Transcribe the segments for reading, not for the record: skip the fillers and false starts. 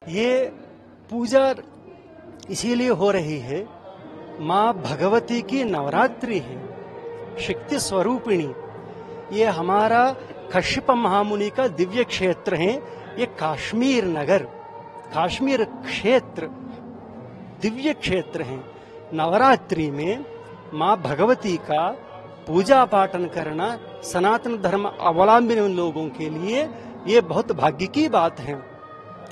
ये पूजा इसीलिए हो रही है, माँ भगवती की नवरात्रि है, शक्ति स्वरूपिणी। ये हमारा कश्यप महामुनि का दिव्य क्षेत्र है। ये काश्मीर नगर, काश्मीर क्षेत्र दिव्य क्षेत्र है। नवरात्रि में माँ भगवती का पूजा पाठन करना सनातन धर्म अवलंबी लोगों के लिए ये बहुत भाग्य की बात है।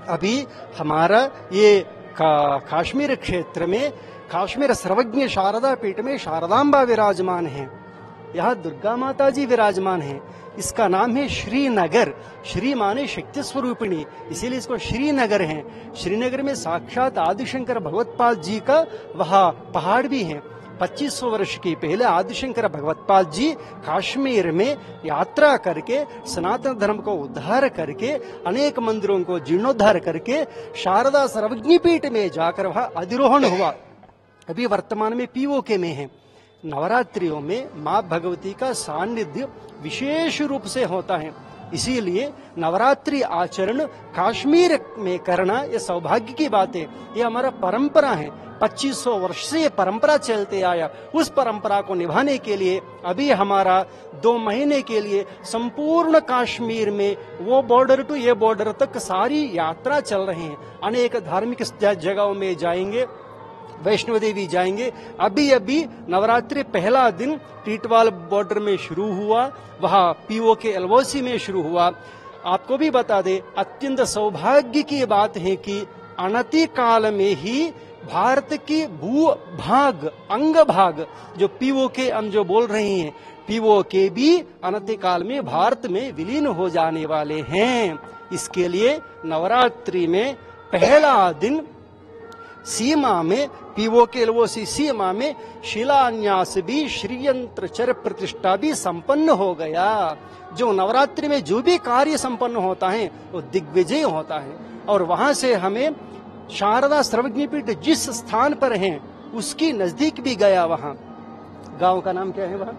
अभी हमारा ये काश्मीर क्षेत्र में काश्मीर सर्वज्ञ शारदा पीठ में शारदांबा विराजमान है। यहाँ दुर्गा माता जी विराजमान है। इसका नाम है श्रीनगर। श्री माने शक्ति स्वरूपिणी, इसीलिए इसको श्रीनगर है। श्रीनगर में साक्षात आदिशंकर भगवत्पाल जी का वहाँ पहाड़ भी है। 2500 वर्ष की पहले आदिशंकर भगवत्पाल जी काश्मीर में यात्रा करके सनातन धर्म को उद्धार करके अनेक मंदिरों को जीर्णोद्धार करके शारदा सर्वज्ञ पीठ में जाकर वहां अधिरोहण हुआ। अभी वर्तमान में पीओके में है। नवरात्रियों में माँ भगवती का सान्निध्य विशेष रूप से होता है। इसीलिए नवरात्रि आचरण काश्मीर में करना ये सौभाग्य की बात है। ये हमारा परंपरा है। 2500 वर्ष से ये परंपरा चलते आया। उस परंपरा को निभाने के लिए अभी हमारा 2 महीने के लिए संपूर्ण कश्मीर में वो बॉर्डर टू ये बॉर्डर तक सारी यात्रा चल रहे हैं। अनेक धार्मिक जगहों में जाएंगे, वैष्णो देवी जाएंगे। अभी अभी नवरात्रि पहला दिन टीटवाल बॉर्डर में शुरू हुआ, वहां पीओके एलओसी में शुरू हुआ। आपको भी बता दे, अत्यंत सौभाग्य की बात है कि अनति काल में ही भारत की भूभाग अंग भाग जो पीओके हम जो बोल रहे हैं, पीओके भी अनति काल में भारत में विलीन हो जाने वाले हैं। इसके लिए नवरात्रि में पहला दिन सीमा में पीओके एलओसी सीमा में शिलान्यास भी श्रीयंत्र चर प्रतिष्ठा भी संपन्न हो गया। जो नवरात्रि में जो भी कार्य संपन्न होता है वो दिग्विजय होता है। और वहां से हमें शारदा सर्वज्ञ पीठ जिस स्थान पर है उसकी नजदीक भी गया। वहां गांव का नाम क्या है? वहां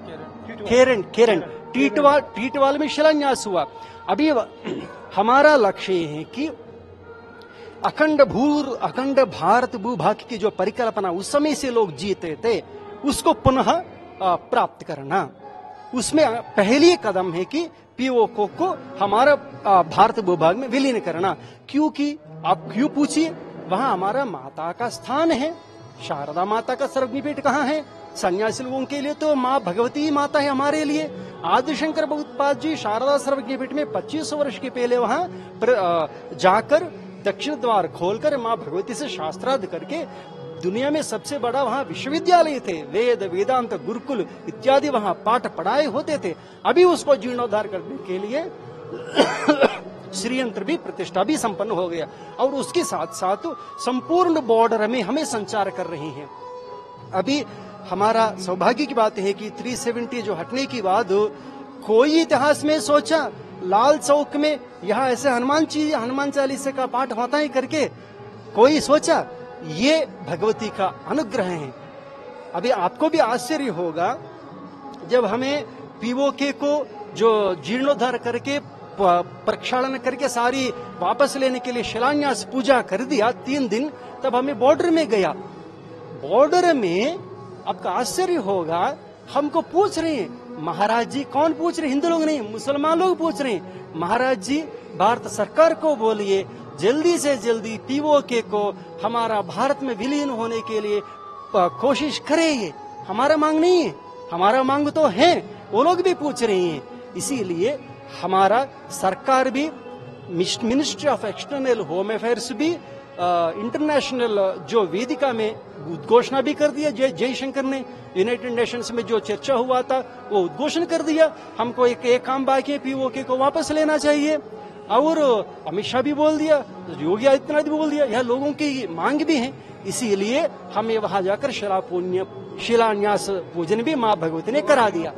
खेरन टीटवाल में शिलान्यास हुआ। अभी हमारा लक्ष्य है कि अखंड भारत भूभाग की जो परिकल्पना उस समय से लोग जीते थे उसको पुनः प्राप्त करना। उसमें पहली कदम है कि पीओके को हमारा भारत भूभाग में विलीन करना। क्योंकि आप क्यों पूछिए, वहां हमारा माता का स्थान है। शारदा माता का सर्वज्ञ पीठ कहाँ है? सन्यासी लोगों के लिए तो माँ भगवती ही माता है। हमारे लिए आदिशंकर भगवत्पाल जी शारदा सर्वज्ञ पीठ में 2500 वर्ष के पहले वहां जाकर दक्षिण द्वार खोलकर माँ भगवती से शास्त्रार्थ करके दुनिया में सबसे बड़ा वहां विश्वविद्यालय थे। वेद वेदांत गुरुकुल इत्यादि वहां पाठ पढ़ाए होते थे। अभी उसको जीर्णोद्धार करने के लिए श्रीयंत्र भी प्रतिष्ठा भी संपन्न हो गया। और उसके साथ साथ संपूर्ण बॉर्डर में हमें संचार कर रहे हैं। अभी हमारा सौभाग्य की बात है कि 370 जो हटने की बाद कोई इतिहास में सोचा लाल चौक में यहाँ ऐसे हनुमान चालीसा का पाठ होता है करके कोई सोचा? ये भगवती का अनुग्रह है। अभी आपको भी आश्चर्य होगा जब हमें पीओके को जो जीर्णोद्धार करके प्रक्षालन करके सारी वापस लेने के लिए शिलान्यास पूजा कर दिया 3 दिन, तब हमें बॉर्डर में गया। बॉर्डर में आपका आश्चर्य होगा, हमको पूछ रहे हैं महाराज जी। कौन पूछ रहे? हिंदू लोग नहीं, मुसलमान लोग पूछ रहे हैं। महाराज जी भारत सरकार को बोलिए जल्दी से जल्दी पीओके को हमारा भारत में विलीन होने के लिए कोशिश करे। ये हमारा मांग नहीं है, हमारा मांग तो है। वो लोग भी पूछ रहे हैं। इसीलिए हमारा सरकार भी, ministry of external home affairs भी इंटरनेशनल जो वेदिका में उद्घोषणा भी कर दिया। जयशंकर ने यूनाइटेड नेशंस में जो चर्चा हुआ था वो उद्घोषण कर दिया। हमको एक काम बाकी है, पीओके को वापस लेना चाहिए। और अमित शाह भी बोल दिया, योगी आदित्यनाथ भी बोल दिया। यह लोगों की मांग भी है। इसीलिए हमें वहां जाकर शिलान्यास पूजन भी माँ भगवती ने करा दिया।